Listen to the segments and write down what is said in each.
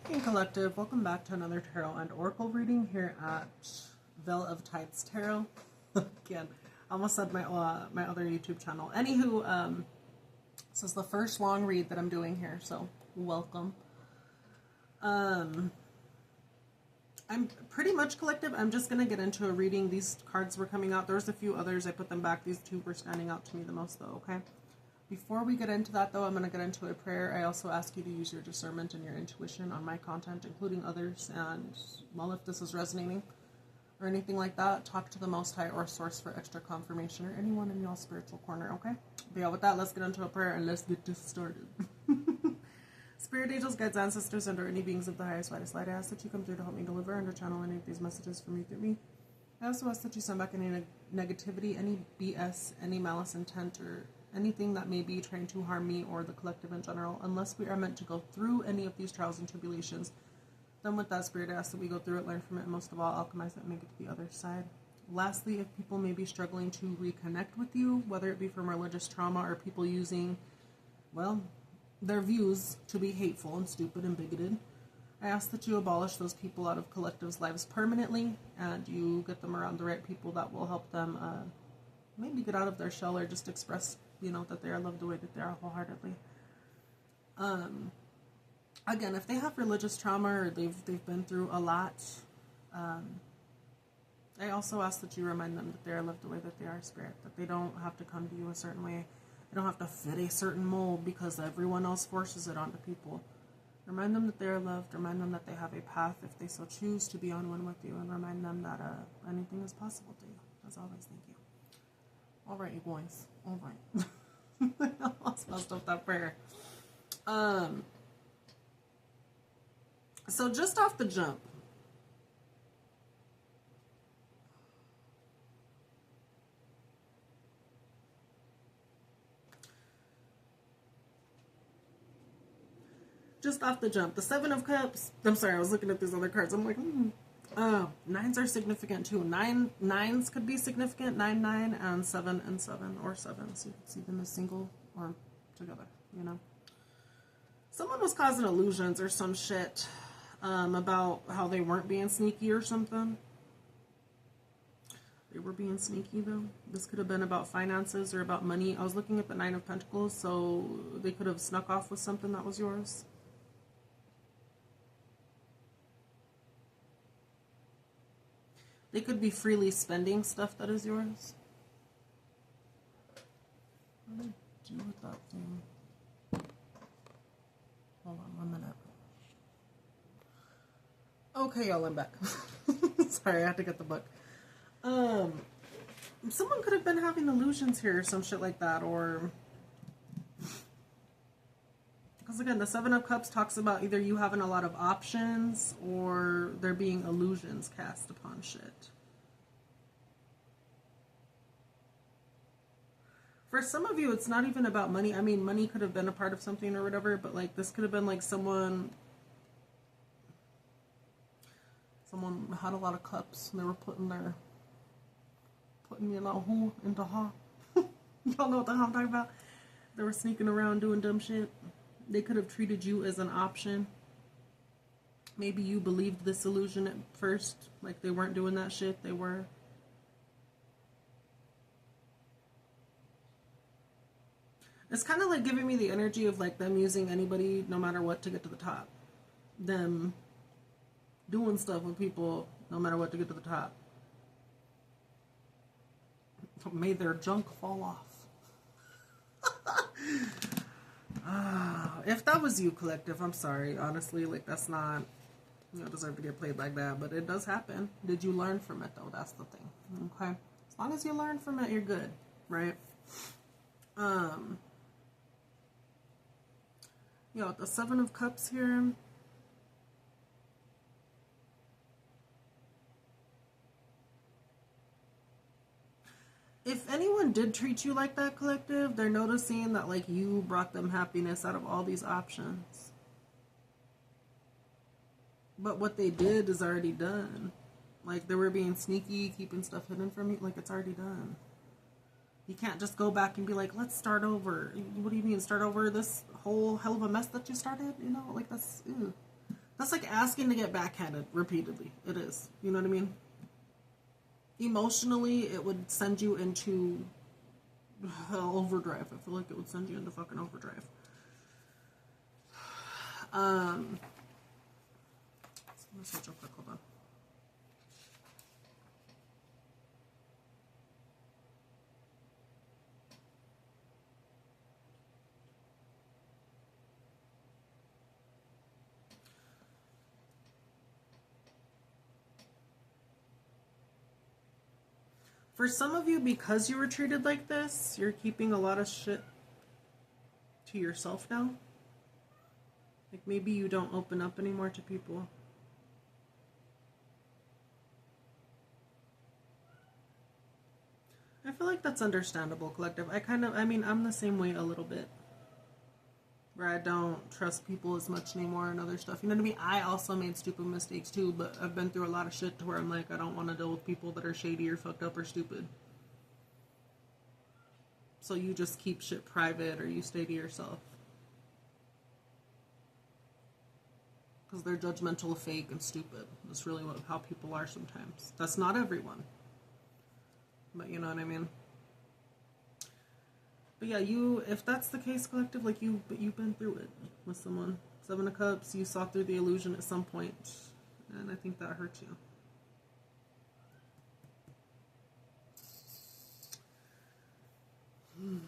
Hey Collective, welcome back to another Tarot and Oracle reading here at Veil of Tides Tarot. Again, I almost said my other YouTube channel. Anywho, this is the first long read that I'm doing here, so welcome. I'm pretty much Collective. I'm just going to get into a reading. These cards were coming out. There's a few others. I put them back. These two were standing out to me the most though, okay? Before we get into that, though, I'm going to get into a prayer. I also ask you to use your discernment and your intuition on my content, including others. And, well, if this is resonating or anything like that, talk to the Most High or Source for extra confirmation or anyone in y'all's spiritual corner, okay? But yeah, with that, let's get into a prayer and let's get this started. Spirit angels, guides, ancestors, and or any beings of the highest, widest light, I ask that you come through to help me deliver and to channel any of these messages from you through me. I also ask that you send back any negativity, any BS, any malice intent, or anything that may be trying to harm me or the collective in general, unless we are meant to go through any of these trials and tribulations. Then with that, Spirit, I ask that we go through it, learn from it, and most of all, alchemize it and make it to the other side. Lastly, if people may be struggling to reconnect with you, whether it be from religious trauma or people using, well, their views to be hateful and stupid and bigoted, I ask that you abolish those people out of Collective's lives permanently, and you get them around the right people that will help them maybe get out of their shell or just express, you know, that they are loved the way that they are wholeheartedly. Again, if they have religious trauma or they've been through a lot, I also ask that you remind them that they are loved the way that they are, Spirit, that they don't have to come to you a certain way. They don't have to fit a certain mold because everyone else forces it onto people. Remind them that they are loved. Remind them that they have a path if they so choose to be on one with you, and remind them that anything is possible to you. As always, thank you. All right, you boys. All right. I almost messed up that prayer. So just off the jump, the Seven of Cups. I'm sorry, I was looking at these other cards. I'm like, nines are significant too. Nines could be significant. 9, 9, and 7 and 7, or 7. So you can see them as single or together, you know. Someone was causing illusions or some shit about how they weren't being sneaky or something. They were being sneaky though. This could have been about finances or about money. I was looking at the 9 of Pentacles, so they could have snuck off with something that was yours. They could be freely spending stuff that is yours. What do I do with that thing? Hold on 1 minute. Okay, y'all, I'm back. Sorry, I had to get the book. Someone could have been having illusions here or some shit like that, or... Because again, the 7 of Cups talks about either you having a lot of options or there being illusions cast upon shit. For some of you, it's not even about money. I mean, money could have been a part of something or whatever, but like this could have been like someone had a lot of cups and they were putting you know who into ha. Y'all know what the hell I'm talking about? They were sneaking around doing dumb shit. They could have treated you as an option. Maybe you believed this illusion at first, like they weren't doing that shit. They were. It's kind of like giving me the energy of like them using anybody, no matter what, to get to the top. Them doing stuff with people, no matter what, to get to the top. Made their junk fall off. If that was you, Collective, I'm sorry. Honestly, like that's not, you don't deserve to get played like that, but it does happen. Did you learn from it though? That's the thing. Okay? As long as you learn from it, you're good, right? Yo, the 7 of Cups here. If anyone did treat you like that, Collective, they're noticing that like you brought them happiness out of all these options. But what they did is already done. Like they were being sneaky, keeping stuff hidden from you. Like it's already done. You can't just go back and be like, let's start over. What do you mean, start over this whole hell of a mess that you started? You know, like that's, ew. That's like asking to get backhanded repeatedly. It is. You know what I mean? Emotionally, it would send you into overdrive. I feel like it would send you into fucking overdrive. Let's switch real quick. Hold on. For some of you, because you were treated like this, you're keeping a lot of shit to yourself now. Like maybe you don't open up anymore to people. I feel like that's understandable, Collective. I mean, I'm the same way a little bit. Where I don't trust people as much anymore and other stuff. You know what I mean? I also made stupid mistakes too, but I've been through a lot of shit to where I'm like, I don't want to deal with people that are shady or fucked up or stupid. So you just keep shit private or you stay to yourself. Because they're judgmental, fake, and stupid. That's really how people are sometimes. That's not everyone. But you know what I mean? But yeah, if that's the case, Collective, like you've been through it with someone. 7 of Cups, you saw through the illusion at some point, and I think that hurt you.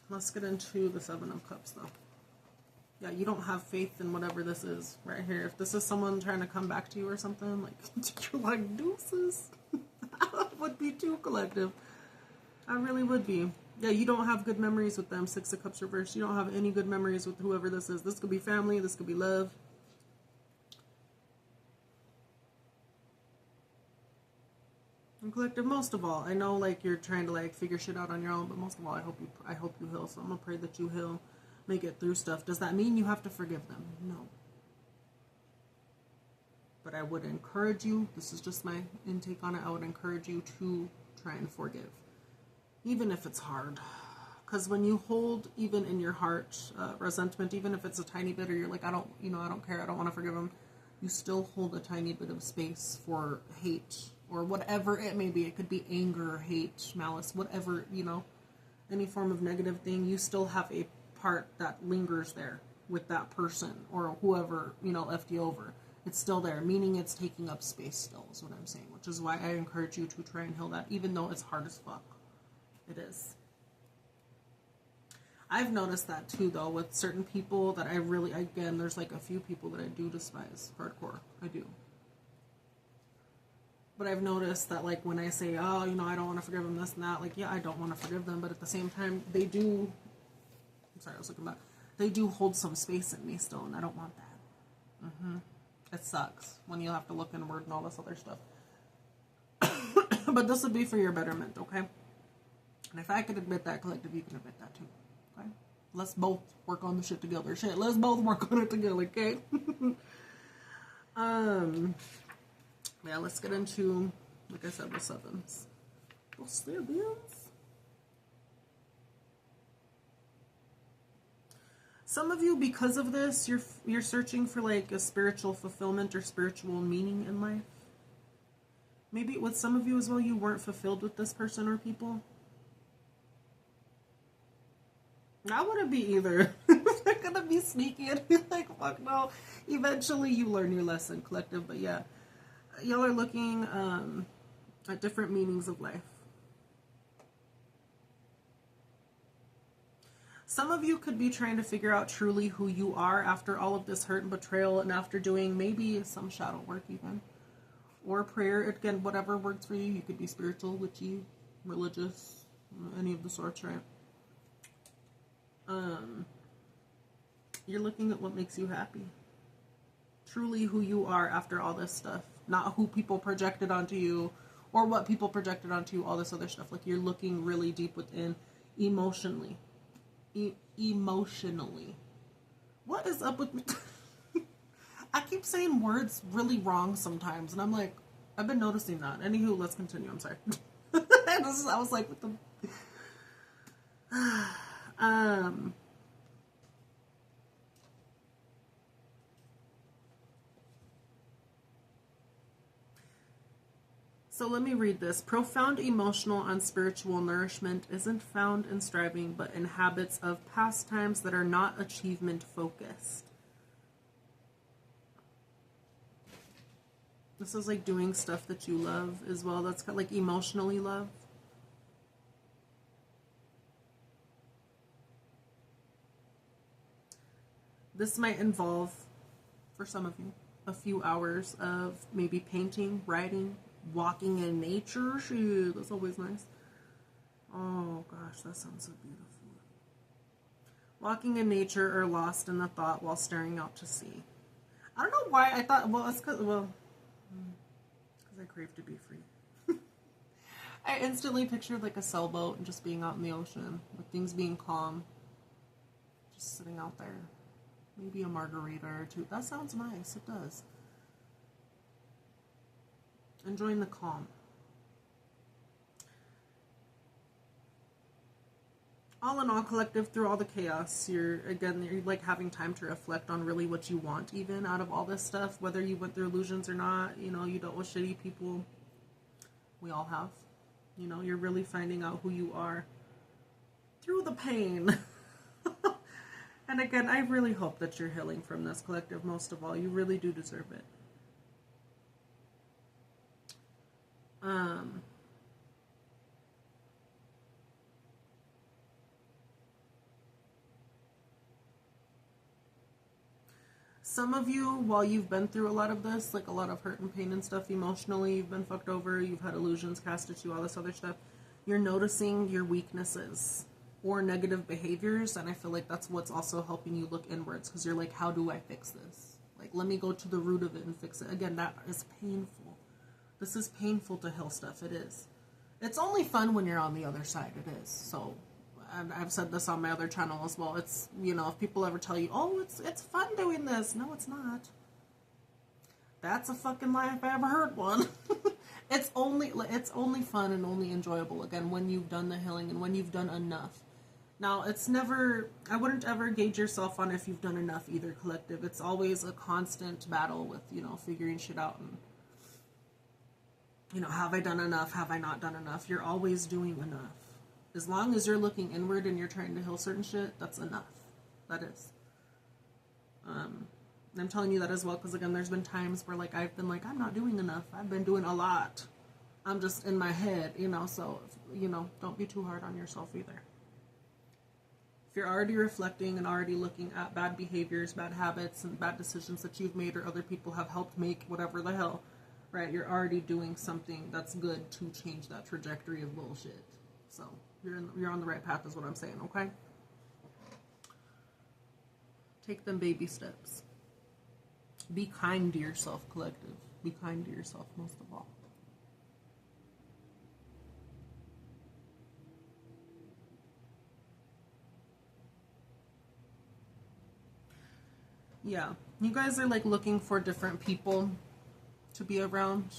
Let's get into the 7 of Cups, though. Yeah, you don't have faith in whatever this is right here. If this is someone trying to come back to you or something, like, you're like, deuces. I would be too, Collective. I really would be. Yeah, you don't have good memories with them. 6 of Cups reversed. You don't have any good memories with whoever this is. This could be family. This could be love. And Collective, most of all, I know like you're trying to like figure shit out on your own, but most of all, I hope you heal. So I'm gonna pray that you heal, make it through stuff. Does that mean you have to forgive them? No. But I would encourage you. This is just my intake on it. I would encourage you to try and forgive. Even if it's hard. Because when you hold, even in your heart, resentment, even if it's a tiny bit, or you're like, I don't care, I don't want to forgive him, you still hold a tiny bit of space for hate, or whatever it may be. It could be anger, hate, malice, whatever, any form of negative thing. You still have a part that lingers there with that person, or whoever, left you over. It's still there, meaning it's taking up space still, is what I'm saying. Which is why I encourage you to try and heal that, even though it's hard as fuck. It is. I've noticed that too, though, with certain people that I really, again, there's like a few people that I do despise hardcore. I do. But I've noticed that, like, when I say, oh, I don't want to forgive them, this and that, like, yeah, I don't want to forgive them, but at the same time, they do, I'm sorry, I was looking back, they do hold some space in me still, and I don't want that. It sucks when you have to look inward and all this other stuff. But this would be for your betterment, okay? And if I could admit that, Collective, you can admit that too. Okay? Let's both work on the shit together. Shit, let's both work on it together, okay? Yeah, let's get into, like I said, the 7s. Those 7s. Some of you, because of this, you're searching for like a spiritual fulfillment or spiritual meaning in life. Maybe with some of you as well, you weren't fulfilled with this person or people. I wouldn't be either. They're gonna be sneaky and be like, fuck no. Eventually you learn your lesson, Collective. But yeah, y'all are looking at different meanings of life. Some of you could be trying to figure out truly who you are after all of this hurt and betrayal, and after doing maybe some shadow work even. Or prayer. Again, whatever works for you. You could be spiritual, witchy, religious, any of the sorts, right? You're looking at what makes you happy. Truly who you are after all this stuff. Not who people projected onto you or what people projected onto you, all this other stuff. Like, you're looking really deep within emotionally. Emotionally. What is up with me? I keep saying words really wrong sometimes, and I'm like, I've been noticing that. Anywho, let's continue. I'm sorry. I was like, what the... So let me read this. Profound emotional and spiritual nourishment isn't found in striving, but in habits of pastimes that are not achievement focused. This is like doing stuff that you love as well. That's kind of like emotionally love. This might involve, for some of you, a few hours of maybe painting, writing, walking in nature. Shoot, that's always nice. Oh gosh, that sounds so beautiful. Walking in nature or lost in the thought while staring out to sea. I don't know why I thought, well, it's because I crave to be free. I instantly pictured like a sailboat and just being out in the ocean, with things being calm, just sitting out there. Maybe a margarita or two. That sounds nice. It does. Enjoying the calm. All in all, collective, through all the chaos, you're like having time to reflect on really what you want, even out of all this stuff, whether you went through illusions or not. You know, you dealt with shitty people. We all have. You know, you're really finding out who you are through the pain. And again, I really hope that you're healing from this, collective, most of all. You really do deserve it. Some of you, while you've been through a lot of this, like a lot of hurt and pain and stuff emotionally, you've been fucked over, you've had illusions cast at you, all this other stuff, you're noticing your weaknesses or negative behaviors, and I feel like that's what's also helping you look inwards, because you're like, how do I fix this? Like, let me go to the root of it and fix it. Again, that is painful. This is painful to heal stuff. It is. It's only fun when you're on the other side. It is. So, and I've said this on my other channel as well. It's, you know, if people ever tell you, oh, it's fun doing this. No, it's not. That's a fucking lie if I ever heard one. It's only fun and only enjoyable, again, when you've done the healing and when you've done enough. Now, it's never, I wouldn't ever gauge yourself on if you've done enough either, collective. It's always a constant battle with, you know, figuring shit out and, you know, have I done enough? Have I not done enough? You're always doing enough. As long as you're looking inward and you're trying to heal certain shit, that's enough. That is. I'm telling you that as well, because again, there's been times where like I've been like, I'm not doing enough. I've been doing a lot. I'm just in my head, you know, so, you know, don't be too hard on yourself either. If you're already reflecting and already looking at bad behaviors, bad habits, and bad decisions that you've made or other people have helped make, whatever the hell, right, you're already doing something that's good to change that trajectory of bullshit. So you're on the right path is what I'm saying, okay? Take them baby steps. Be kind to yourself, collective. Be kind to yourself most of all. Yeah, you guys are like looking for different people to be around.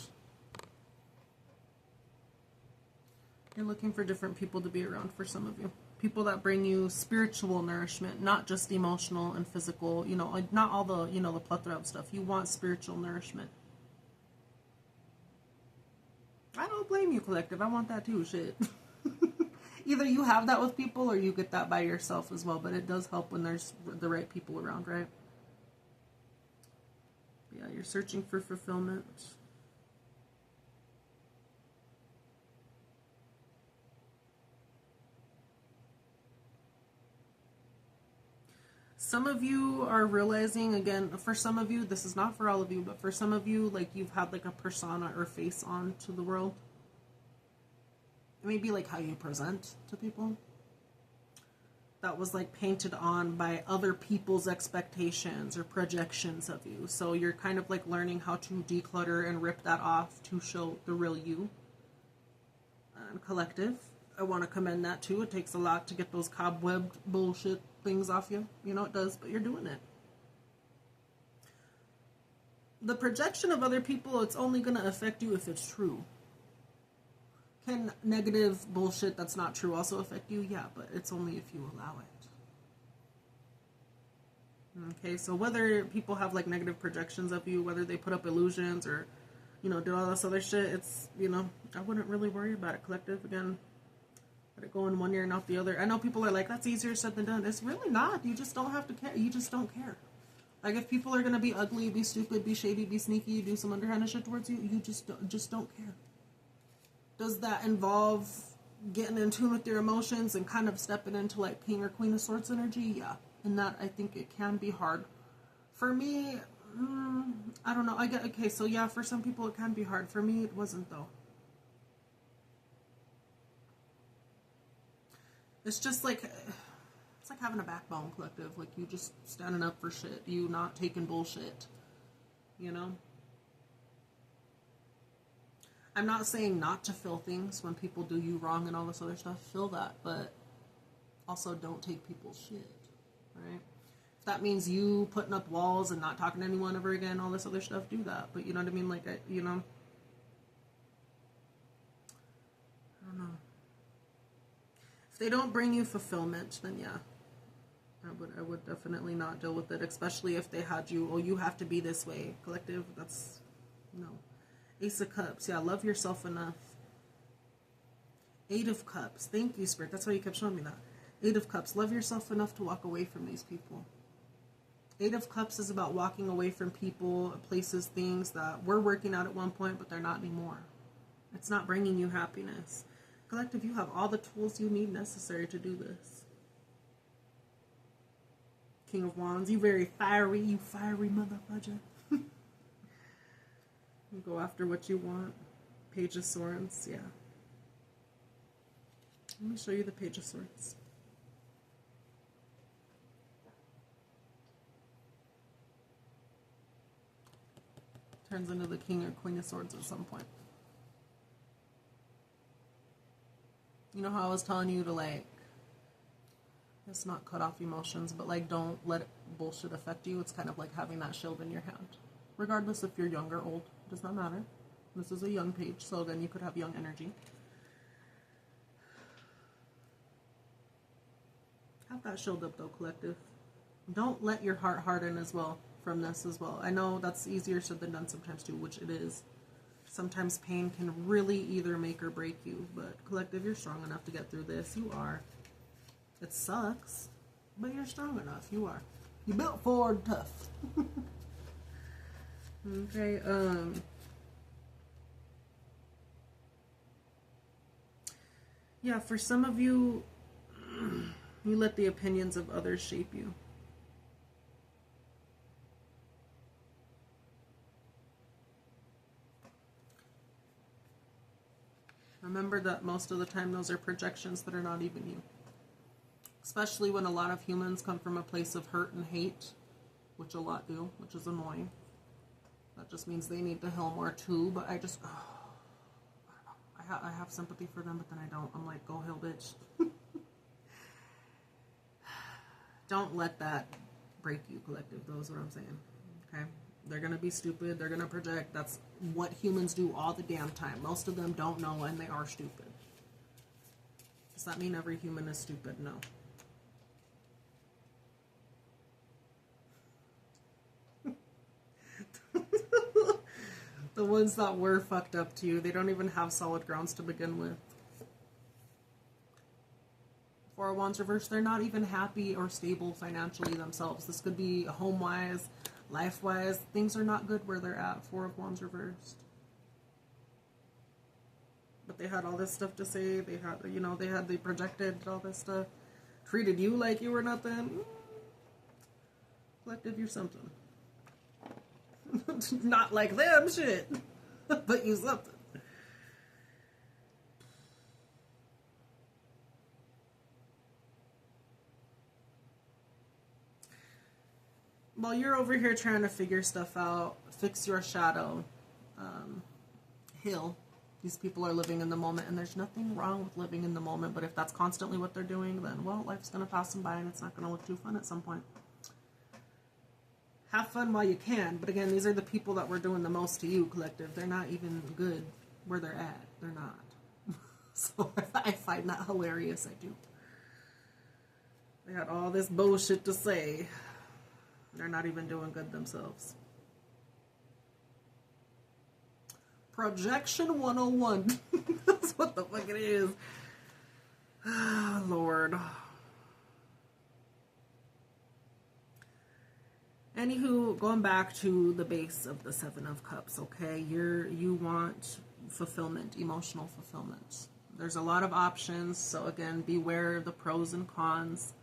You're looking for different people to be around for some of you. People that bring you spiritual nourishment, not just emotional and physical, you know, like not all the, you know, the plethora of stuff. You want spiritual nourishment. I don't blame you, collective. I want that too, shit. Either you have that with people or you get that by yourself as well, but it does help when there's the right people around, right? Yeah, you're searching for fulfillment. Some of you are realizing, again, for some of you, this is not for all of you, but for some of you, like you've had like a persona or face on to the world. It may be like how you present to people. That was like painted on by other people's expectations or projections of you. So you're kind of like learning how to declutter and rip that off to show the real you. And collective, I want to commend that too. It takes a lot to get those cobwebbed bullshit things off you. You know it does, but you're doing it. The projection of other people, it's only going to affect you if it's true. Can negative bullshit that's not true also affect you? Yeah, but it's only if you allow it. Okay, so whether people have like negative projections of you, whether they put up illusions or, you know, did all this other shit, it's, you know, I wouldn't really worry about it. Collective, again, let it go in one ear and out the other. I know people are like, that's easier said than done. It's really not. You just don't have to care. You just don't care. Like, if people are going to be ugly, be stupid, be shady, be sneaky, do some underhanded shit towards you, you just don't care. Does that involve getting in tune with your emotions and kind of stepping into, like, King or Queen of Swords energy? Yeah. And that, I think it can be hard. For me, I don't know. Okay, so yeah, for some people it can be hard. For me, it wasn't, though. It's just like, it's like having a backbone, Collective. Like, you just standing up for shit. You not taking bullshit. You know? I'm not saying not to feel things when people do you wrong and all this other stuff. Feel that, but also don't take people's shit, right? If that means you putting up walls and not talking to anyone ever again, all this other stuff, do that. But you know what I mean? Like, you know? I don't know. If they don't bring you fulfillment, then yeah. I would definitely not deal with it, especially if they had you, oh, you have to be this way. Collective, that's, no. Ace of Cups, yeah, love yourself enough. Eight of Cups, thank you, Spirit, that's why you kept showing me that. Eight of Cups, love yourself enough to walk away from these people. Eight of Cups is about walking away from people, places, things that were working out at one point, but they're not anymore. It's not bringing you happiness. Collective, you have all the tools you need necessary to do this. King of Wands, you very fiery, you fiery motherfucker. You go after what you want. Page of Swords, yeah. Let me show you the Page of Swords. Turns into the King or Queen of Swords at some point. You know how I was telling you to, like, it's not cut off emotions, but, like, don't let bullshit affect you. It's kind of like having that shield in your hand. Regardless if you're young or old, does not matter. This is a young page, so again, you could have young energy. Have that shield up, though, Collective. Don't let your heart harden as well from this as well. I know that's easier said than done sometimes too, which it is. Sometimes pain can really either make or break you, but Collective, you're strong enough to get through this. You are. It sucks, but you're strong enough. You are. You built forward tough. Okay, yeah, for some of you, you let the opinions of others shape you. Remember that most of the time those are projections that are not even you. Especially when a lot of humans come from a place of hurt and hate, which a lot do, which is annoying. That just means they need to heal more too, but I just, I have sympathy for them, but then I don't. I'm like, go heal, bitch. Don't let that break you, Collective, though, is what I'm saying, okay? They're going to be stupid, they're going to project. That's what humans do all the damn time. Most of them don't know, and they are stupid. Does that mean every human is stupid? No. The ones that were fucked up to you, they don't even have solid grounds to begin with. Four of Wands reversed, they're not even happy or stable financially themselves. This could be home-wise, life-wise. Things are not good where they're at. Four of Wands reversed. But they had all this stuff to say. They had, you know, they projected all this stuff. Treated you like you were nothing. Collective, you're something. Not like them, shit. But you something. While you're over here trying to figure stuff out, fix your shadow, heal. These people are living in the moment, and there's nothing wrong with living in the moment, but if that's constantly what they're doing, then, well, life's going to pass them by, and it's not going to look too fun at some point. Have fun while you can, but again, these are the people that were doing the most to you, Collective. They're not even good where they're at. They're not. So I find that hilarious, I do. They had all this bullshit to say. They're not even doing good themselves. Projection 101. That's what the fuck it is. Lord. Anywho, going back to the base of the Seven of Cups, okay? You want fulfillment, emotional fulfillment. There's a lot of options, so again, beware of the pros and cons.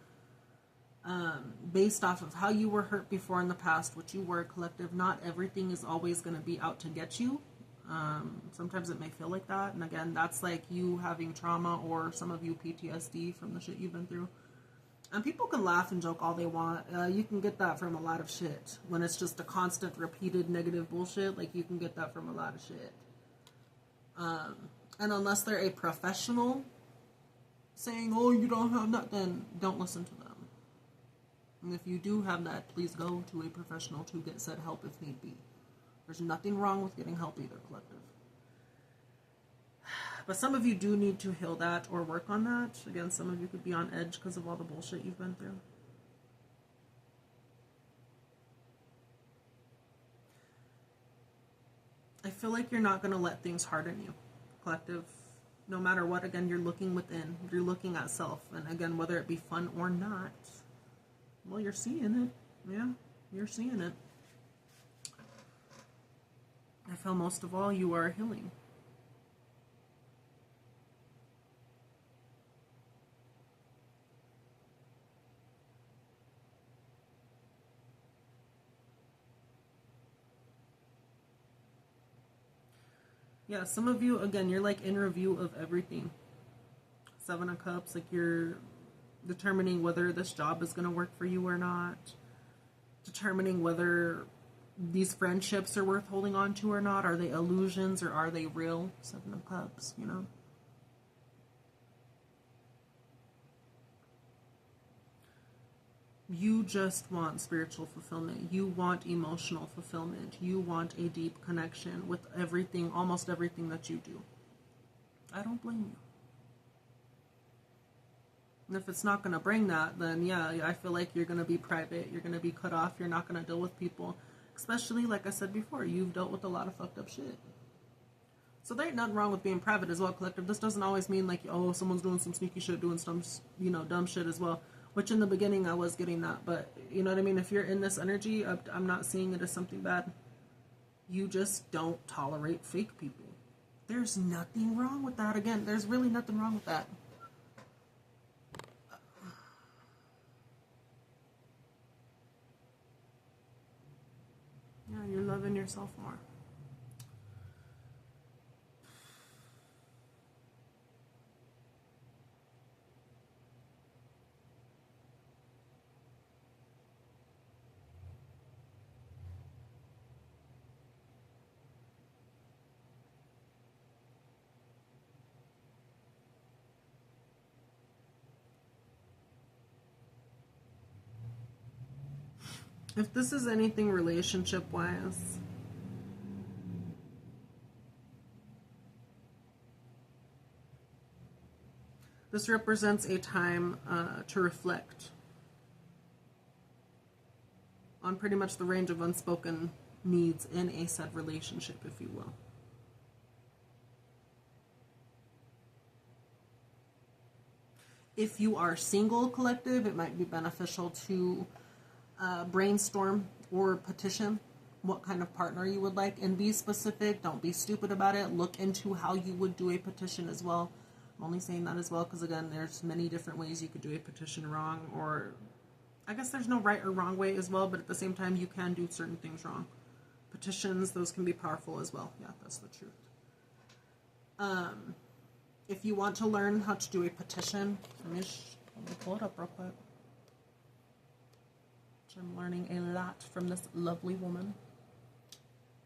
Based off of how you were hurt before in the past, what you were, collective, not everything is always going to be out to get you. Sometimes it may feel like that, and again, that's like you having trauma, or some of you PTSD from the shit you've been through. And people can laugh and joke all they want. You can get that from a lot of shit. When it's just a constant, repeated negative bullshit, like you can get that from a lot of shit. And unless they're a professional saying, oh, you don't have that, then don't listen to them. And if you do have that, please go to a professional to get said help if need be. There's nothing wrong with getting help either, collective. But some of you do need to heal that or work on that. Again, some of you could be on edge because of all the bullshit you've been through. I feel like you're not going to let things harden you, collective. No matter what, again, you're looking within. You're looking at self. And again, whether it be fun or not, well, you're seeing it. Yeah, you're seeing it. I feel most of all you are healing. Yeah, some of you, again, you're like in review of everything. Seven of Cups, like you're determining whether this job is going to work for you or not. Determining whether these friendships are worth holding on to or not. Are they illusions or are they real? Seven of Cups, you know. You just want spiritual fulfillment. You want emotional fulfillment. You want a deep connection with everything, almost everything that you do. I don't blame you. And if it's not going to bring that, then yeah, I feel like you're going to be private. You're going to be cut off. You're not going to deal with people. Especially, like I said before, you've dealt with a lot of fucked up shit. So there ain't nothing wrong with being private as well, collective. This doesn't always mean like, oh, someone's doing some sneaky shit, doing some, you know, dumb shit as well. Which in the beginning I was getting that, but you know what I mean? If you're in this energy, I'm not seeing it as something bad. You just don't tolerate fake people. There's nothing wrong with that. Again, there's really nothing wrong with that. Yeah, you're loving yourself more. If this is anything relationship-wise, this represents a time to reflect on pretty much the range of unspoken needs in a said relationship, if you will. If you are single, collective, it might be beneficial to brainstorm or petition what kind of partner you would like, and be specific. Don't be stupid about it. Look into how you would do a petition as well. I'm only saying that as well because, again, there's many different ways you could do a petition wrong, or I guess there's no right or wrong way as well, but at the same time you can do certain things wrong. Petitions, those can be powerful as well. Yeah, that's the truth. If you want to learn how to do a petition, let me pull it up real quick. I'm learning a lot from this lovely woman.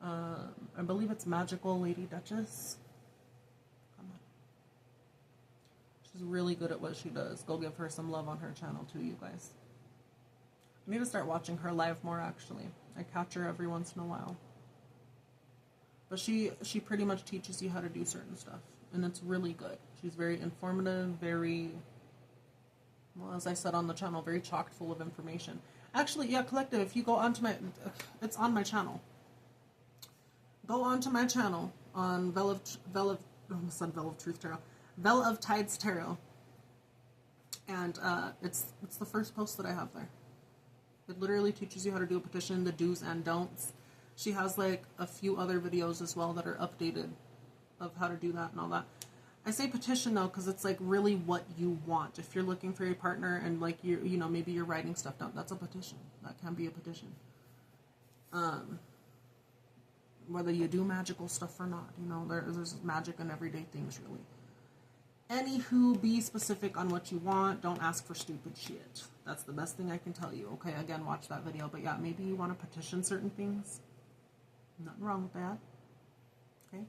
I believe it's Magical Lady Duchess. Come on. She's really good at what she does. Go give her some love on her channel too, you guys. I need to start watching her live more, actually. I catch her every once in a while. But she pretty much teaches you how to do certain stuff. And it's really good. She's very informative, very, well, as I said on the channel, very chock full of information. Actually, yeah, collective, if you go onto my, it's on my channel. Go onto my channel on Veil of Truth Tarot. Veil of Tides Tarot. And it's the first post that I have there. It literally teaches you how to do a petition, the do's and don'ts. She has like a few other videos as well that are updated of how to do that and all that. I say petition though because it's like really what you want. If you're looking for a partner and like you know, maybe you're writing stuff down, that's a petition. That can be a petition. Whether you do magical stuff or not, you know, there's magic in everyday things really. Anywho, be specific on what you want. Don't ask for stupid shit. That's the best thing I can tell you. Okay, again, watch that video. But yeah, maybe you want to petition certain things. Nothing wrong with that. Okay,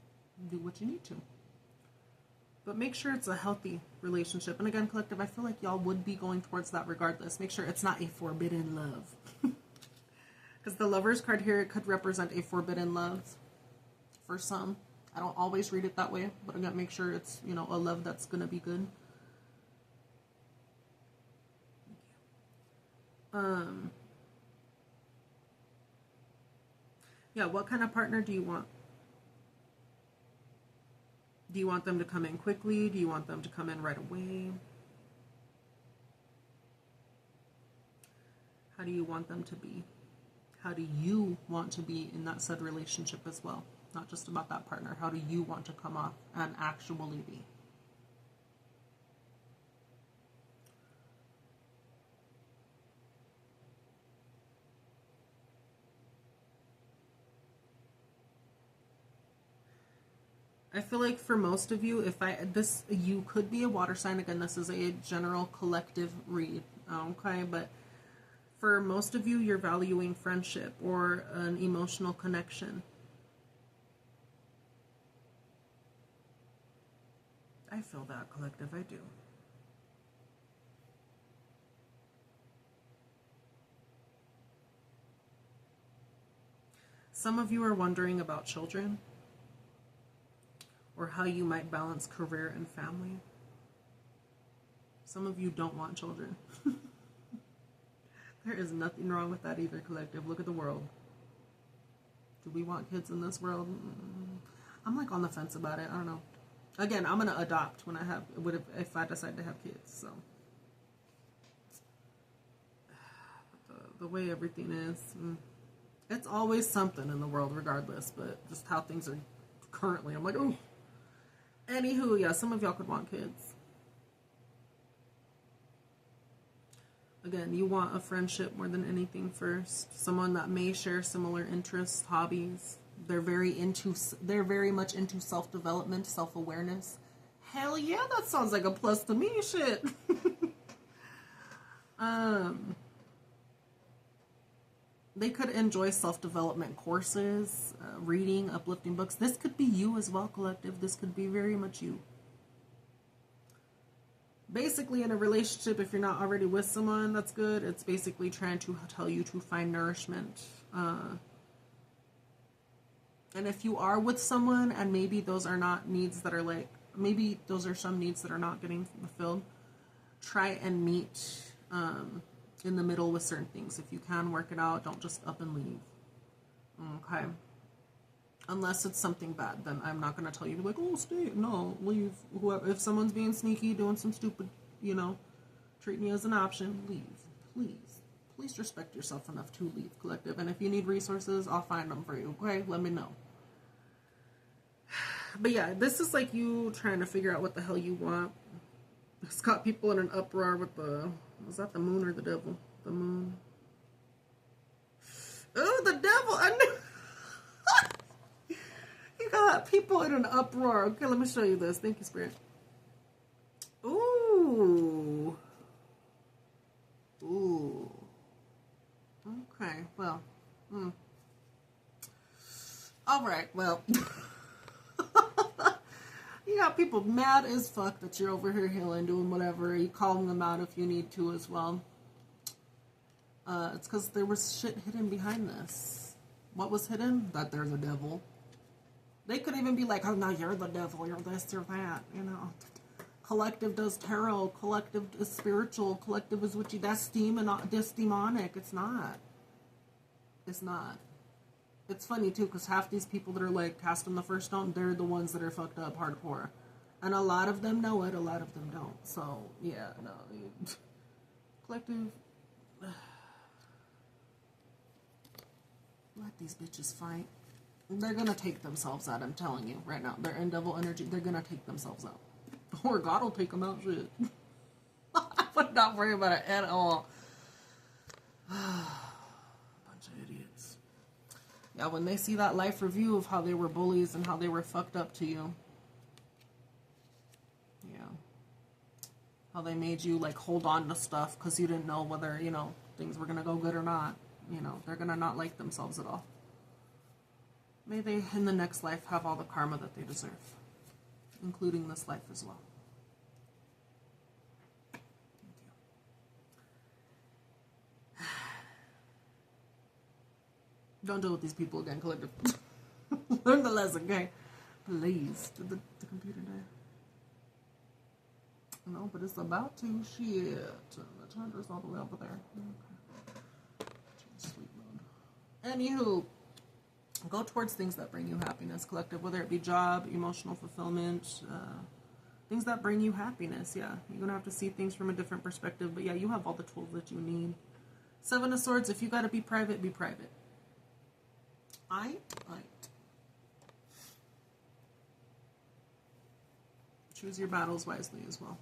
do what you need to. But make sure it's a healthy relationship. And again, collective, I feel like y'all would be going towards that regardless. Make sure it's not a forbidden love. Because the Lover's card here, it could represent a forbidden love for some. I don't always read it that way, but again, make sure it's, you know, a love that's going to be good. Yeah, what kind of partner do you want? Do you want them to come in quickly? Do you want them to come in right away? How do you want them to be? How do you want to be in that said relationship as well? Not just about that partner. How do you want to come off and actually be? I feel like for most of you, you could be a water sign. Again, this is a general collective read, okay? But for most of you, you're valuing friendship or an emotional connection. I feel that, collective, I do. Some of you are wondering about children, or how you might balance career and family. Some of you don't want children. There is nothing wrong with that either, collective. Look at the world. Do we want kids in this world? I'm like on the fence about it. I don't know. Again, I'm gonna adopt when if I decide to have kids. So the way everything is, it's always something in the world, regardless. But just how things are currently, I'm like, oh. Anywho, yeah, some of y'all could want kids. Again, you want a friendship more than anything first. Someone that may share similar interests, hobbies. They're very much into self-development, self-awareness. Hell yeah, that sounds like a plus to me, shit. They could enjoy self-development courses, reading, uplifting books. This could be you as well, collective. This could be very much you. Basically, in a relationship, if you're not already with someone, that's good. It's basically trying to tell you to find nourishment. And if you are with someone and maybe those are not needs that are like, maybe those are some needs that are not getting fulfilled, try and meet in the middle with certain things. If you can work it out, don't just up and leave. Okay. Unless it's something bad, then I'm not going to tell you to like, oh, stay. No, leave. Whoever, if someone's being sneaky, doing some stupid, you know, treat me as an option, leave. Please. Please respect yourself enough to leave, collective. And if you need resources, I'll find them for you, okay? Let me know. But yeah, this is like you trying to figure out what the hell you want. It's got people in an uproar with the... Was that the moon or the devil? The moon. Oh, the devil! I knew... You got people in an uproar. Okay, let me show you this. Thank you, Spirit. Ooh. Ooh. Okay, well. Alright, well. You got people mad as fuck that you're over here healing, doing whatever. You calling them out if you need to as well. It's because there was shit hidden behind this. What was hidden? That there's a devil. They could even be like, oh, no, you're the devil. You're this, you're that. You know. Collective does tarot. Collective is spiritual. Collective is witchy. That's demonic. It's not. It's not. it's funny too, because half these people that are like casting the first stone, they're the ones that are fucked up hardcore. And a lot of them know it, a lot of them don't. So, yeah, no. Collective. Let these bitches fight. They're gonna take themselves out, I'm telling you right now. They're in devil energy, they're gonna take themselves out. Or God will take them out, shit. I would not worry about it at all. Bunch of idiots. Yeah, when they see that life review of how they were bullies and how they were fucked up to you. Yeah. How they made you, like, hold on to stuff because you didn't know whether, you know, things were gonna go good or not. You know, they're gonna not like themselves at all. May they, in the next life, have all the karma that they deserve. Including this life as well. Thank you. Don't deal with these people again, Collective. Learn the lesson, okay? Please. Did the computer die? No, but it's about to. Shit. The charger's all the way over there. Okay. Sleep mode. Anywho. Go towards things that bring you happiness, Collective, whether it be job, emotional fulfillment, things that bring you happiness, yeah. You're going to have to see things from a different perspective, but yeah, you have all the tools that you need. Seven of Swords, if you got to be private, be private. Choose your battles wisely as well.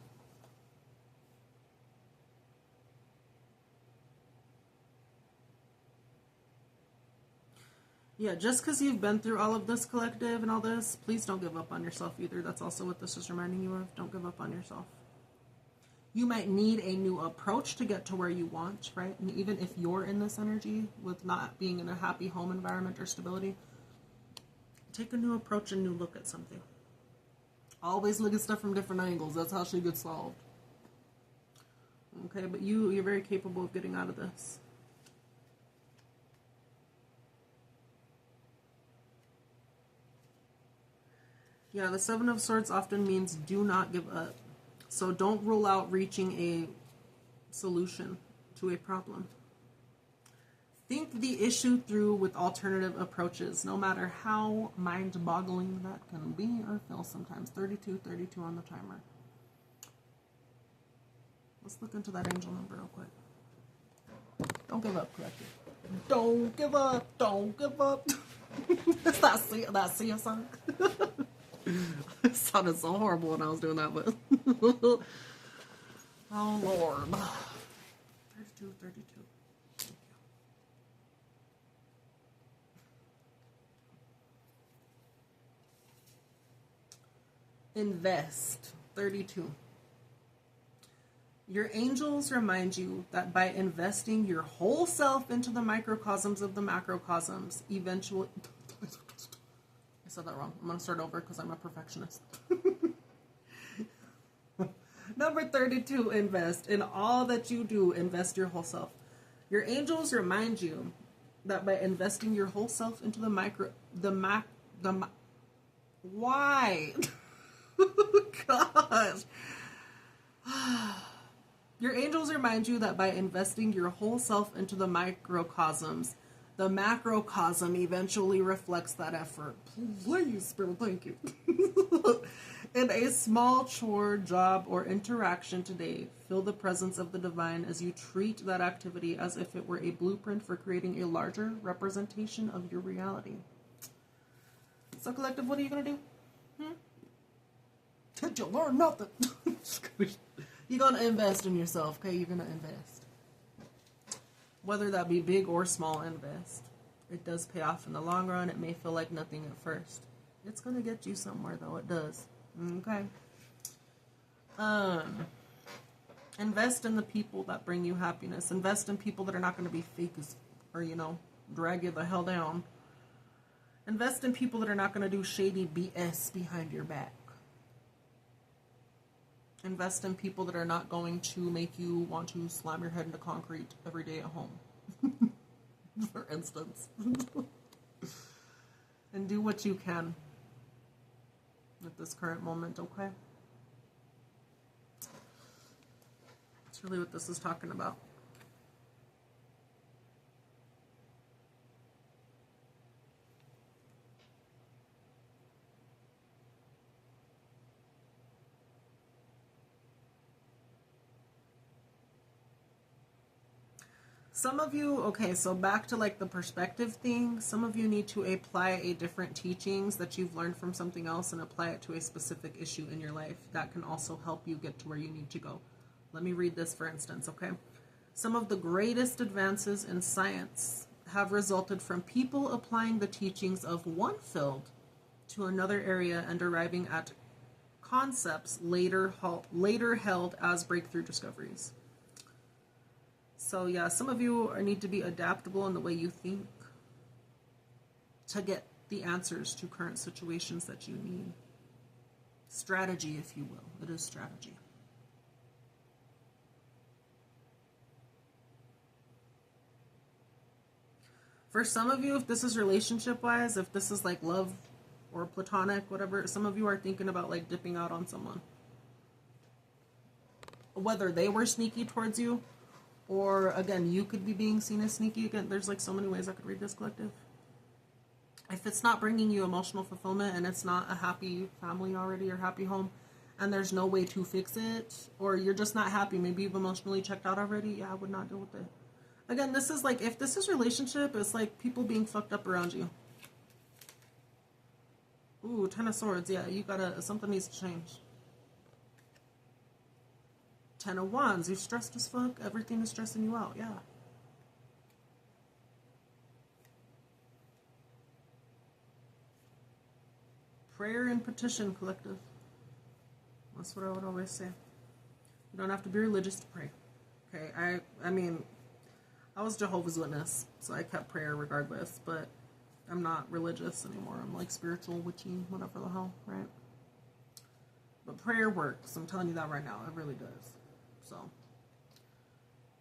Yeah, just because you've been through all of this, Collective, and all this, please don't give up on yourself either. That's also what this is reminding you of. Don't give up on yourself. You might need a new approach to get to where you want, right? And even if you're in this energy with not being in a happy home environment or stability, take a new approach and new look at something. Always look at stuff from different angles. That's how shit gets solved. Okay, but you're very capable of getting out of this. Yeah, the Seven of Swords often means do not give up. So don't rule out reaching a solution to a problem. Think the issue through with alternative approaches, no matter how mind-boggling that can be or feel sometimes. 32 on the timer. Let's look into that angel number real quick. Don't give up, Collective. Don't give up. Don't give up. That's that Sia song. It sounded so horrible when I was doing that, but oh Lord. 32. Invest. 32. Your angels remind you that by investing your whole self into the microcosms of the macrocosms, eventually... I said that wrong. I'm going to start over because I'm a perfectionist. Number 32, invest. In all that you do, invest your whole self. Your angels remind you that by investing your whole self into why? Gosh. Your angels remind you that by investing your whole self into the microcosms, the macrocosm eventually reflects that effort. Please, Spirit, thank you. In a small chore, job, or interaction today, feel the presence of the divine as you treat that activity as if it were a blueprint for creating a larger representation of your reality. So, Collective, what are you going to do? Did you learn nothing? You're going to invest in yourself, okay? You're going to invest. Whether that be big or small, invest. It does pay off in the long run. It may feel like nothing at first. It's going to get you somewhere, though. It does. Okay? Invest in the people that bring you happiness. Invest in people that are not going to be fake or, drag you the hell down. Invest in people that are not going to do shady BS behind your back. Invest in people that are not going to make you want to slam your head into concrete every day at home. For instance. And do what you can at this current moment, okay? That's really what this is talking about. Some of you, okay, so back to like the perspective thing, some of you need to apply a different teachings that you've learned from something else and apply it to a specific issue in your life. That can also help you get to where you need to go. Let me read this for instance, okay? Some of the greatest advances in science have resulted from people applying the teachings of one field to another area and arriving at concepts later held as breakthrough discoveries. So yeah, some of you need to be adaptable in the way you think to get the answers to current situations that you need. Strategy, if you will. It is strategy. For some of you, if this is relationship-wise, if this is like love or platonic, whatever, some of you are thinking about like dipping out on someone. Whether they were sneaky towards you, or again, you could be being seen as sneaky. Again, there's like so many ways I could read this, collective. If it's not bringing you emotional fulfillment and it's not a happy family already or happy home, and there's no way to fix it, or you're just not happy, maybe you've emotionally checked out already, yeah, I would not deal with it. Again, this is like, if this is relationship, it's like people being fucked up around you. Ooh, 10 of Swords, yeah, you gotta, something needs to change. 10 of Wands, you're stressed as fuck, everything is stressing you out, yeah. Prayer and petition, collective. That's what I would always say. You don't have to be religious to pray. Okay, I mean, I was Jehovah's Witness, so I kept prayer regardless, but I'm not religious anymore. I'm like spiritual, witchy, whatever the hell, right? But prayer works. I'm telling you that right now. It really does. So,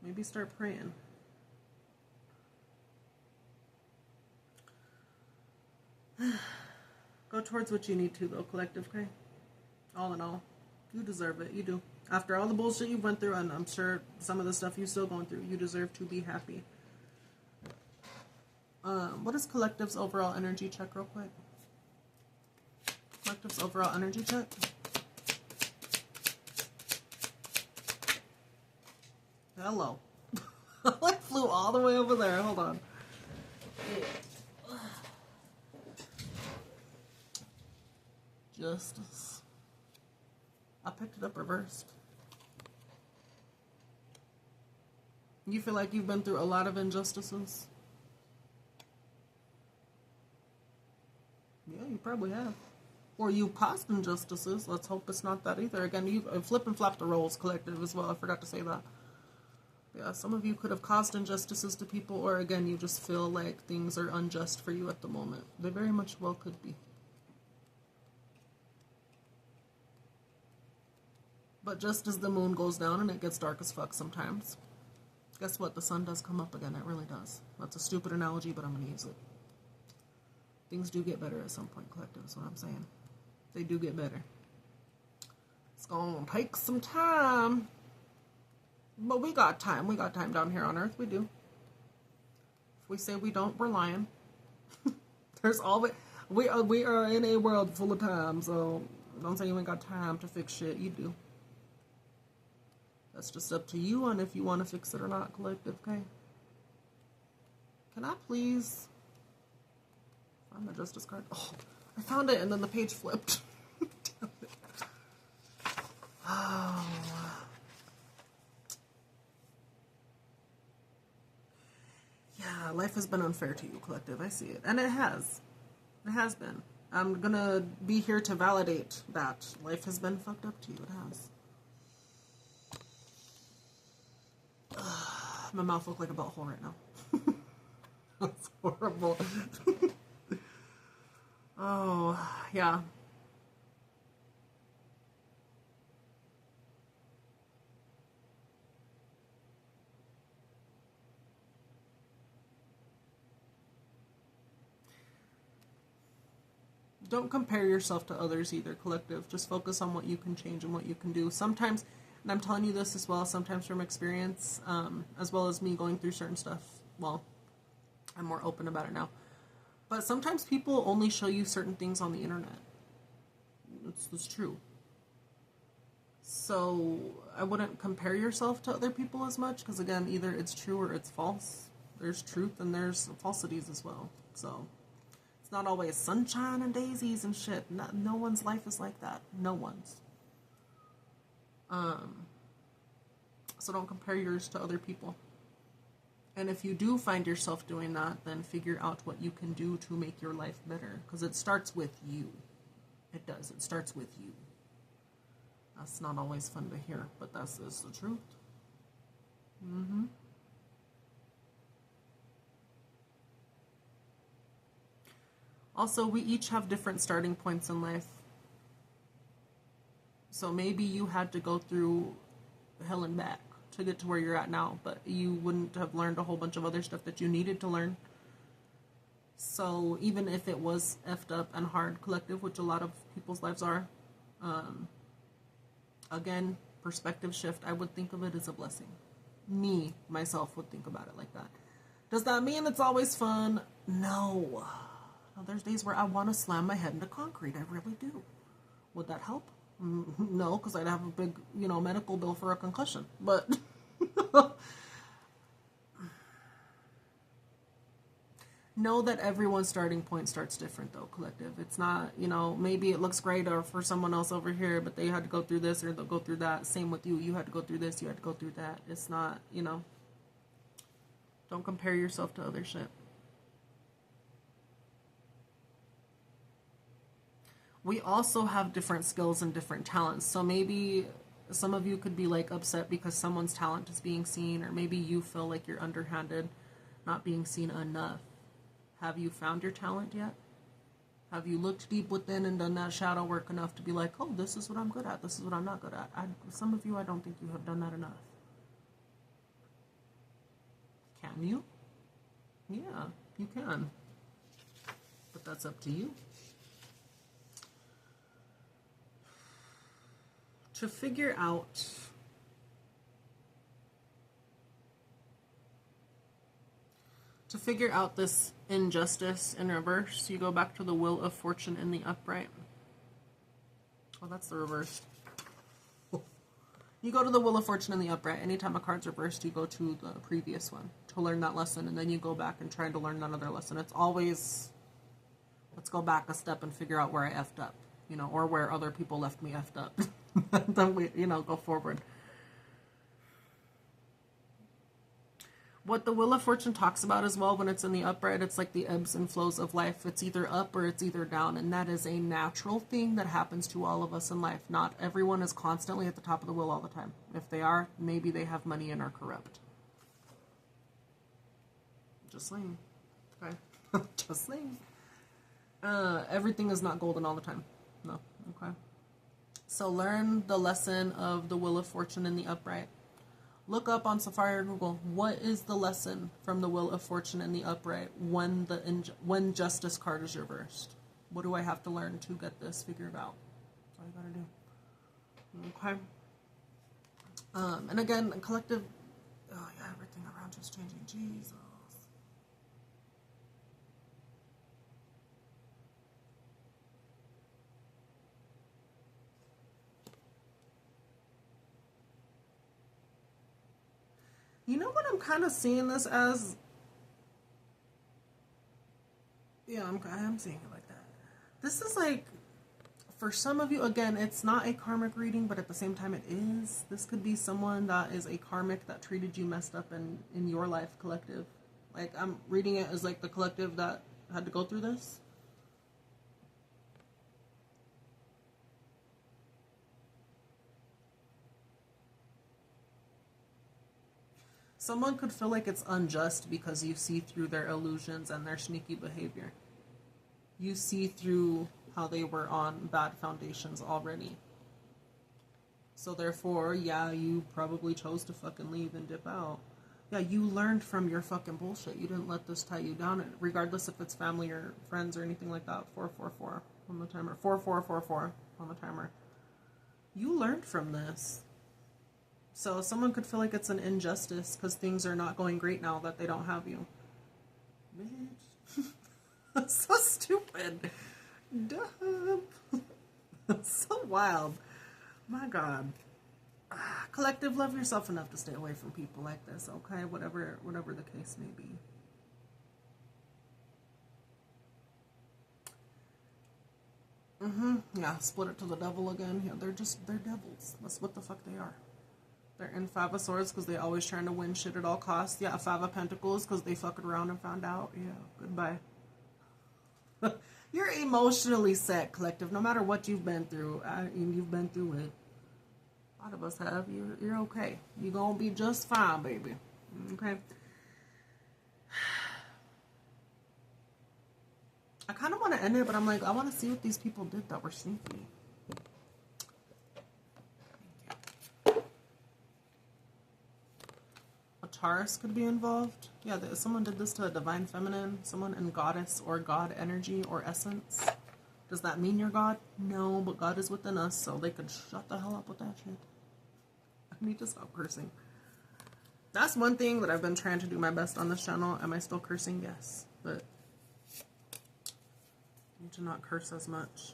maybe start praying. Go towards what you need to, though, collective, okay? All in all, you deserve it. You do. After all the bullshit you went through, and I'm sure some of the stuff you're still going through, you deserve to be happy. What is Collective's overall energy check real quick? Collective's overall energy check? Hello. I flew all the way over there. Hold on. Justice. I picked it up reversed. You feel like you've been through a lot of injustices? Yeah, you probably have. Or you caused injustices. Let's hope it's not that either. Again, you flip and flap the roles, collective, as well. I forgot to say that. Yeah, some of you could have caused injustices to people, or again, you just feel like things are unjust for you at the moment. They very much well could be. But just as the moon goes down and it gets dark as fuck sometimes, guess what? The sun does come up again. It really does. That's a stupid analogy, but I'm going to use it. Things do get better at some point, collective, is what I'm saying. They do get better. It's going to take some time. But we got time. We got time down here on Earth. We do. If we say we don't, we're lying. There's always... We are in a world full of time, so don't say you ain't got time to fix shit. You do. That's just up to you on if you want to fix it or not, collective, okay? Can I please find the Justice card? Oh, I found it and then the page flipped. Damn it. Oh. Yeah, life has been unfair to you, collective. I see it. And it has. It has been. I'm gonna be here to validate that. Life has been fucked up to you. It has. My mouth looks like a butthole right now. That's horrible. Oh, yeah. Don't compare yourself to others either, collective. Just focus on what you can change and what you can do. Sometimes, and I'm telling you this as well, sometimes from experience, as well as me going through certain stuff. Well, I'm more open about it now. But sometimes people only show you certain things on the internet. It's true. So I wouldn't compare yourself to other people as much, because again, either it's true or it's false. There's truth and there's falsities as well. So it's not always sunshine and daisies and shit. No one's life is like that. No one's. So don't compare yours to other people. And if you do find yourself doing that, then figure out what you can do to make your life better. Because it starts with you. It does. It starts with you. That's not always fun to hear, but that's the truth. Also, we each have different starting points in life. So maybe you had to go through hell and back to get to where you're at now, but you wouldn't have learned a whole bunch of other stuff that you needed to learn. So even if it was effed up and hard, collective, which a lot of people's lives are, again, perspective shift, I would think of it as a blessing. Me, myself, would think about it like that. Does that mean it's always fun? No. There's days where I want to slam my head into concrete. I really do. Would that help? No, because I'd have a big, medical bill for a concussion. But know that everyone's starting point starts different, though, collective. It's not, maybe it looks great or for someone else over here, but they had to go through this or they'll go through that. Same with you. You had to go through this. You had to go through that. It's not, don't compare yourself to other shit. We also have different skills and different talents. So maybe some of you could be like upset because someone's talent is being seen, or maybe you feel like you're underhanded, not being seen enough. Have you found your talent yet? Have you looked deep within and done that shadow work enough to be like, oh, this is what I'm good at, this is what I'm not good at? Some of you, I don't think you have done that enough. Can you? Yeah, you can. But that's up to you. To figure out this injustice in reverse, you go back to the Wheel of Fortune in the upright. Oh, that's the reverse. You go to the Wheel of Fortune in the upright. Anytime a card's reversed, you go to the previous one to learn that lesson, and then you go back and try to learn another lesson. It's always, let's go back a step and figure out where I effed up, or where other people left me effed up. Then we, go forward. What the Wheel of Fortune talks about as well when it's in the upright, it's like the ebbs and flows of life. It's either up or it's either down, and that is a natural thing that happens to all of us in life. Not everyone is constantly at the top of the wheel all the time. If they are, maybe they have money and are corrupt. Just saying. Okay. Just saying. Everything is not golden all the time. No. Okay. So learn the lesson of the Wheel of Fortune in the upright. Look up on Safari or Google, what is the lesson from the Wheel of Fortune in the upright when Justice card is reversed? What do I have to learn to get this figured out? That's all I gotta do. Okay. And again, collective, oh yeah, everything around you is changing. Jesus. You know what I'm kind of seeing this as? Yeah, I am seeing it like that. This is like, for some of you, again, it's not a karmic reading, but at the same time it is. This could be someone that is a karmic that treated you messed up in your life, collective. Like, I'm reading it as like the collective that had to go through this. Someone could feel like it's unjust because you see through their illusions and their sneaky behavior. You see through how they were on bad foundations already. So therefore, yeah, you probably chose to fucking leave and dip out. Yeah, you learned from your fucking bullshit. You didn't let this tie you down, regardless if it's family or friends or anything like that. 444 on the timer. 4444 on the timer. You learned from this. So someone could feel like it's an injustice because things are not going great now that they don't have you. Bitch. That's so stupid. Dumb. That's so wild. My God. Collective, love yourself enough to stay away from people like this, okay? Whatever the case may be. Yeah, split it to the devil again. Yeah, they're devils. That's what the fuck they are. They're in Five of Swords because they always trying to win shit at all costs. Yeah, Five of Pentacles because they fucked around and found out. Yeah, goodbye. You're emotionally set, Collective. No matter what you've been through, you've been through it. A lot of us have. You're okay. You're gonna be just fine, baby. Okay. I kind of want to end it, but I'm like, I want to see what these people did that were sneaky. A Taurus could be involved. Yeah, someone did this to a divine feminine, someone in goddess or god energy or essence. Does that mean you're God? No, but God is within us, so they could shut the hell up with that shit. I need to stop cursing. That's one thing that I've been trying to do my best on this channel. Am I still cursing? Yes, but I need to not curse as much.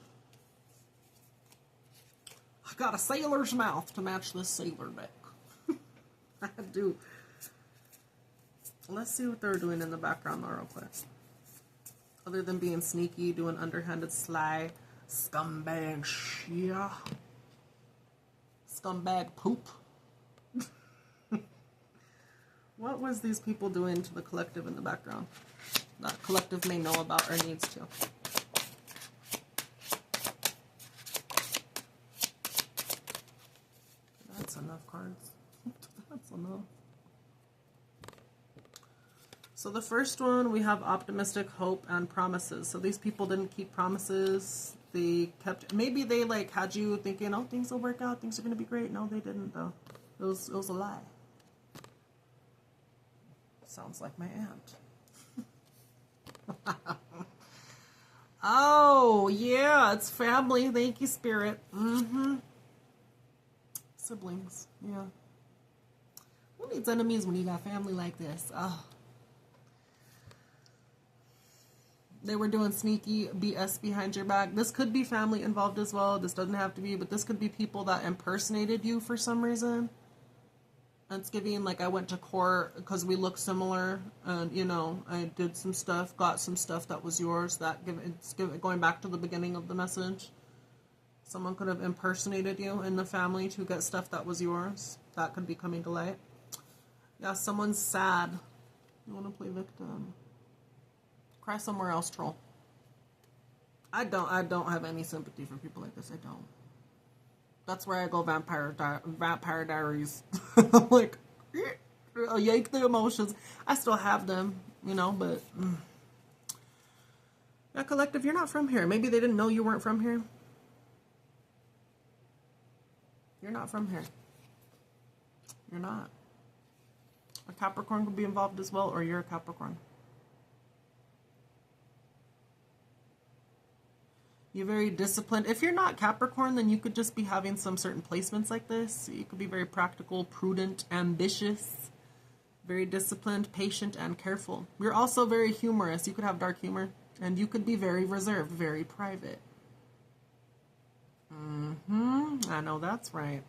I got a sailor's mouth to match this sailor deck. I do. Let's see what they're doing in the background though, real quick. Other than being sneaky, doing underhanded sly, scumbag shit. Scumbag poop. What was these people doing to the collective in the background that collective may know about or needs to? That's enough cards. That's enough. So the first one, we have optimistic hope and promises. So these people didn't keep promises. They kept, maybe they like had you thinking, oh, things will work out, things are going to be great. No, they didn't though. It was a lie. Sounds like my aunt. Oh, yeah, it's family. Thank you, Spirit. Siblings, yeah. Who needs enemies when you got family like this? Oh. They were doing sneaky BS behind your back. This could be family involved as well. This doesn't have to be, but this could be people that impersonated you for some reason. It's giving like I went to court because we look similar, and you know I did some stuff, got some stuff that was yours. Going back to the beginning of the message. Someone could have impersonated you in the family to get stuff that was yours. That could be coming to light. Yeah, someone's sad. You want to play victim? Cry somewhere else, troll. I don't have any sympathy for people like this. I don't. That's where I go Vampire Diaries. I'm like, I'll yank the emotions. I still have them, you know, but yeah, collective, you're not from here. Maybe they didn't know you weren't from here. You're not from here. You're not. A Capricorn could be involved as well, or you're a Capricorn. You're very disciplined. If you're not Capricorn, then you could just be having some certain placements like this. You could be very practical, prudent, ambitious, very disciplined, patient, and careful. You're also very humorous. You could have dark humor. And you could be very reserved, very private. I know that's right.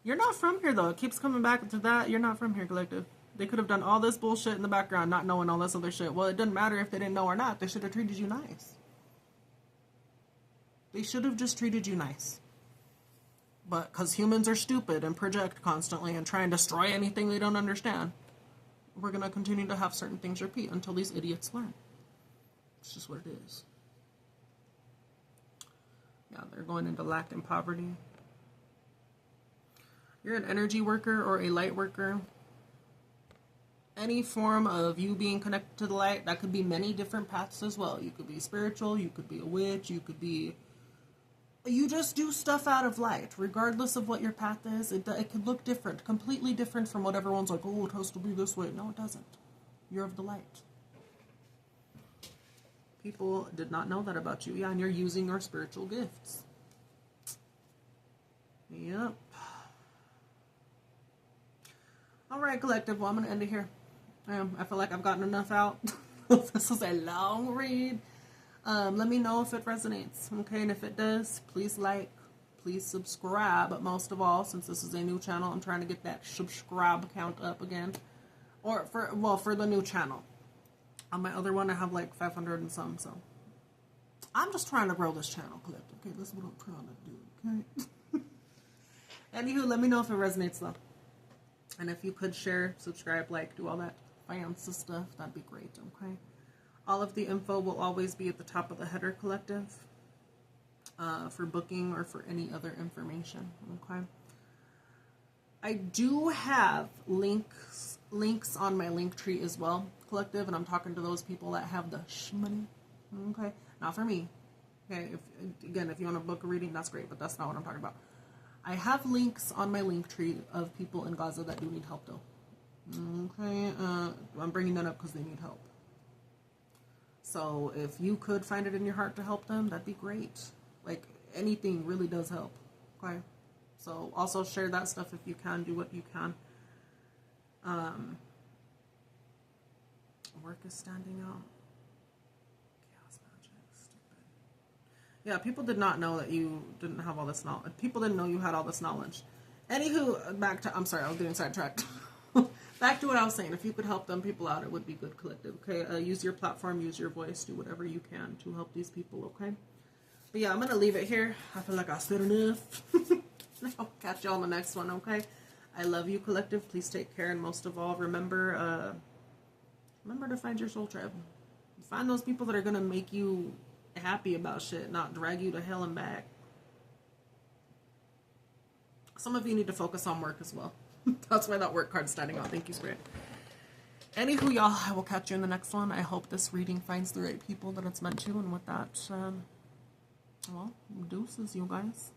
You're not from here, though. It keeps coming back to that. You're not from here, collective. They could have done all this bullshit in the background, not knowing all this other shit. Well, it doesn't matter if they didn't know or not. They should have treated you nice. They should have just treated you nice. But because humans are stupid and project constantly and try and destroy anything they don't understand, we're going to continue to have certain things repeat until these idiots learn. It's just what it is. Yeah, they're going into lack and poverty. You're an energy worker or a light worker. Any form of you being connected to the light, that could be many different paths as well. You could be spiritual, you could be a witch, you could be... You just do stuff out of light, regardless of what your path is. It could look different, completely different from what everyone's like, oh, it has to be this way. No, it doesn't. You're of the light. People did not know that about you. Yeah, and you're using your spiritual gifts. Yep. All right, collective. Well, I'm going to end it here. I feel like I've gotten enough out. This is a long read. Let me know if it resonates. Okay, and if it does, please like, please subscribe. But most of all, since this is a new channel, I'm trying to get that subscribe count up again. Or for the new channel. On my other one, I have like 500 and some, so. I'm just trying to grow this channel, Collective. Okay, that's what I'm trying to do, okay? Anywho, let me know if it resonates, though. And if you could share, subscribe, like, do all that fancy stuff, that'd be great, okay? All of the info will always be at the top of the header, Collective, for booking or for any other information, okay? I do have links on my Linktree as well, Collective, and I'm talking to those people that have the money, okay? Not for me, okay? If you want to book a reading, that's great, but that's not what I'm talking about. I have links on my Linktree of people in Gaza that do need help, though. Okay, I'm bringing that up because they need help. So if you could find it in your heart to help them, that'd be great. Like, anything really does help, okay? So also share that stuff if you can. Do what you can. Work is standing out. Chaos magic, stupid. Yeah, people did not know that you didn't have all this knowledge. People didn't know you had all this knowledge. Anywho, I'm sorry, I was getting sidetracked. Back to what I was saying. If you could help them people out, it would be good, Collective. Okay, use your platform, use your voice, do whatever you can to help these people. Okay. But yeah, I'm gonna leave it here. I feel like I said enough. I'll catch y'all on the next one. Okay. I love you, Collective. Please take care, and most of all, remember to find your soul tribe. Find those people that are gonna make you happy about shit, not drag you to hell and back. Some of you need to focus on work as well. That's why that work card's standing out. Thank you, Spirit. Anywho, y'all, I will catch you in the next one. I hope this reading finds the right people that it's meant to. And with that, well, deuces, you guys.